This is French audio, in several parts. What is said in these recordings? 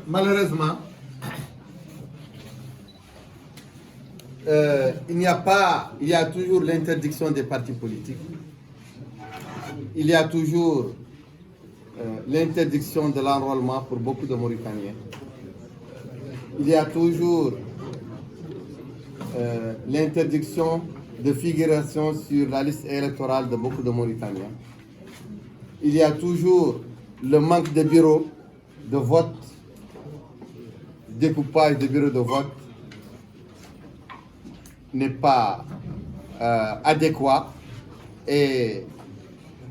malheureusement, il y a toujours l'interdiction des partis politiques. Il y a toujours l'interdiction de l'enrôlement pour beaucoup de Mauritaniens. Il y a toujours l'interdiction de figuration sur la liste électorale de beaucoup de Mauritaniens. Il y a toujours le manque de bureaux de vote, découpage de bureaux de vote n'est pas adéquat et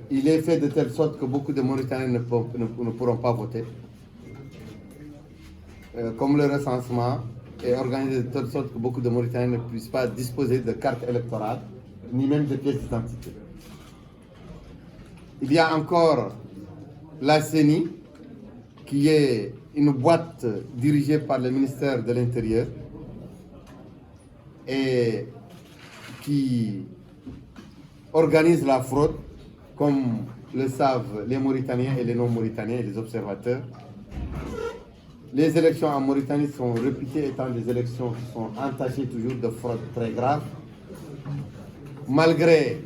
il est fait de telle sorte que beaucoup de Mauritaniens ne pourront pas voter. Comme le recensement est organisé de telle sorte que beaucoup de Mauritaniens ne puissent pas disposer de carte électorale, ni même de pièce d'identité. Il y a encore la CENI, qui est une boîte dirigée par le ministère de l'Intérieur et qui organise la fraude, comme le savent les Mauritaniens et les non-Mauritaniens et les observateurs. Les élections en Mauritanie sont réputées étant des élections qui sont entachées toujours de fraude très grave, malgré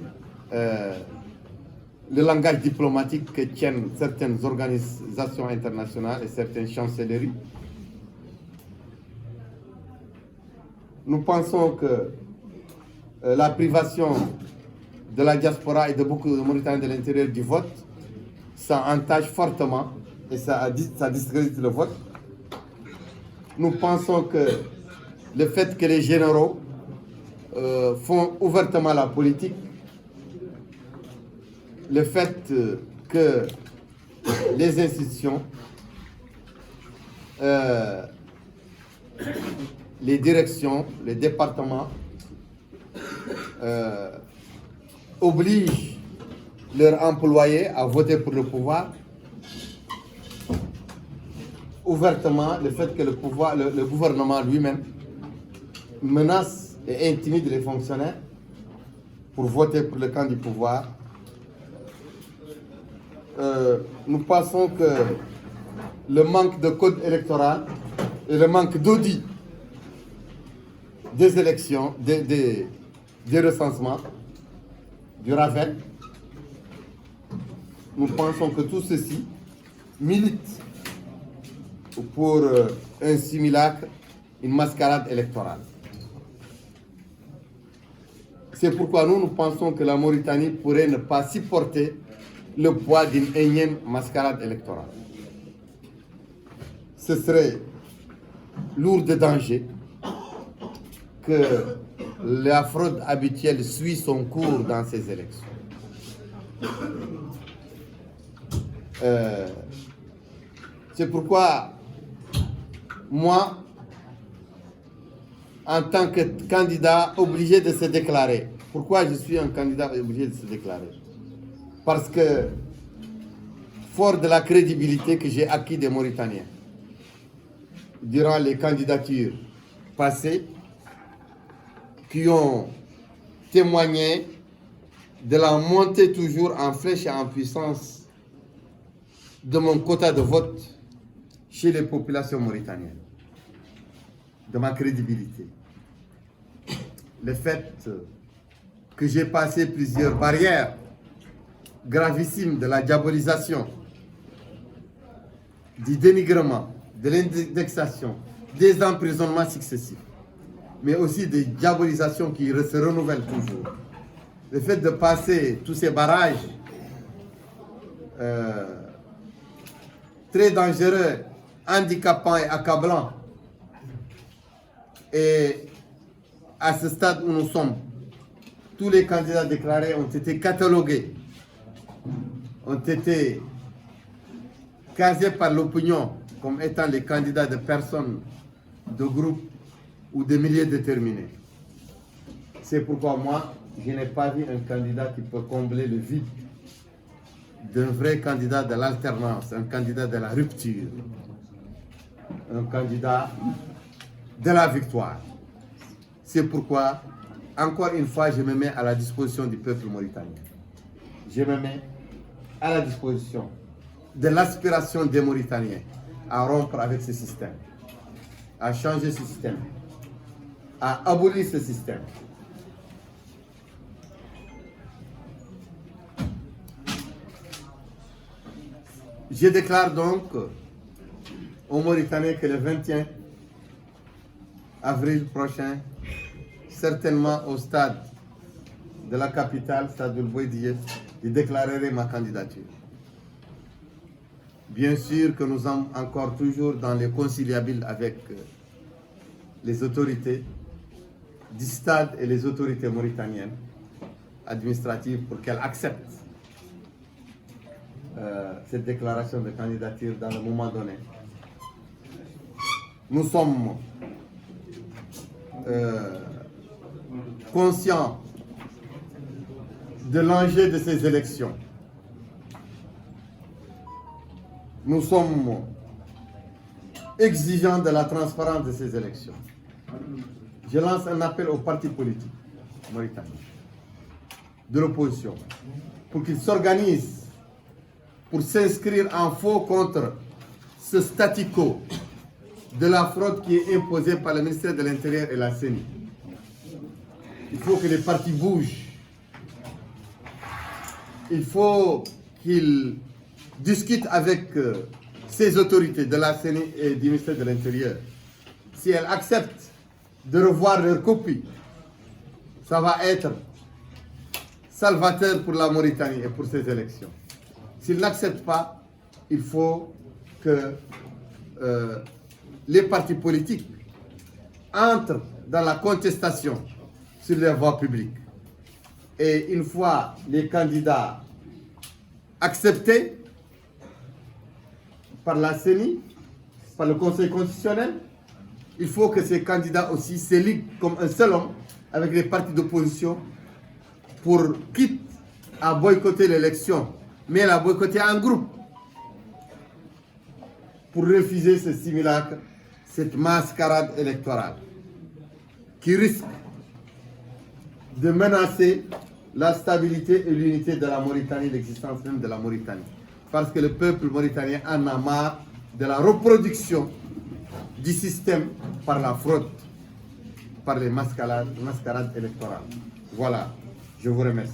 le langage diplomatique que tiennent certaines organisations internationales et certaines chancelleries. Nous pensons que la privation de la diaspora et de beaucoup de Mauritaniens de l'intérieur du vote, ça entache fortement et ça discrédite le vote. Nous pensons que le fait que les généraux font ouvertement la politique, le fait que les institutions, les directions, les départements obligent leurs employés à voter pour le pouvoir, ouvertement le fait que le gouvernement lui-même menace et intimide les fonctionnaires pour voter pour le camp du pouvoir. Nous pensons que le manque de code électoral et le manque d'audit des élections, des recensements, du RAVEL, nous pensons que tout ceci milite pour un simulacre, une mascarade électorale. C'est pourquoi nous pensons que la Mauritanie pourrait ne pas supporter le poids d'une énième mascarade électorale. Ce serait lourd de danger que la fraude habituelle suit son cours dans ces élections. C'est pourquoi moi, en tant que candidat obligé de se déclarer, pourquoi je suis un candidat obligé de se déclarer? Parce que, fort de la crédibilité que j'ai acquis des Mauritaniens, durant les candidatures passées, qui ont témoigné de la montée toujours en flèche et en puissance de mon quota de vote chez les populations mauritaniennes, de ma crédibilité. Le fait que j'ai passé plusieurs barrières gravissimes de la diabolisation, du dénigrement, de l'indexation, des emprisonnements successifs, mais aussi des diabolisations qui se renouvellent toujours. Le fait de passer tous ces barrages très dangereux, handicapants et accablants, et à ce stade où nous sommes, tous les candidats déclarés ont été catalogués, ont été casés par l'opinion comme étant les candidats de personnes, de groupes ou de milieux déterminés. C'est pourquoi moi, je n'ai pas vu un candidat qui peut combler le vide d'un vrai candidat de l'alternance, un candidat de la rupture, un candidat de la victoire. C'est pourquoi, encore une fois, je me mets à la disposition du peuple mauritanien. Je me mets à la disposition de l'aspiration des Mauritaniens à rompre avec ce système, à changer ce système, à abolir ce système. Je déclare donc aux Mauritaniens que le 21 avril prochain, certainement au stade de la capitale, Stade Bouygues, je déclarerai ma candidature. Bien sûr que nous sommes encore toujours dans les conciliables avec les autorités du stade et les autorités mauritaniennes administratives pour qu'elles acceptent cette déclaration de candidature dans le moment donné. Nous sommes conscients de l'enjeu de ces élections. Nous sommes exigeants de la transparence de ces élections. Je lance un appel aux partis politiques mauritaniens de l'opposition pour qu'ils s'organisent pour s'inscrire en faux contre ce statu quo de la fraude qui est imposée par le ministère de l'Intérieur et la CENI. Il faut que les partis bougent. Il faut qu'ils discutent avec ces autorités de la CENI et du ministère de l'Intérieur. Si elles acceptent de revoir leur copie, ça va être salvateur pour la Mauritanie et pour ces élections. S'ils n'acceptent pas, il faut que les partis politiques entrent dans la contestation sur les voies publiques. Et une fois les candidats acceptés par la CENI, par le Conseil constitutionnel, il faut que ces candidats aussi se liguent comme un seul homme avec les partis d'opposition pour, quitte à boycotter l'élection, mais la boycotter en groupe pour refuser ce simulacre, cette mascarade électorale qui risque de menacer la stabilité et l'unité de la Mauritanie, l'existence même de la Mauritanie. Parce que le peuple mauritanien en a marre de la reproduction du système par la fraude, par les mascarades électorales. Voilà, je vous remercie.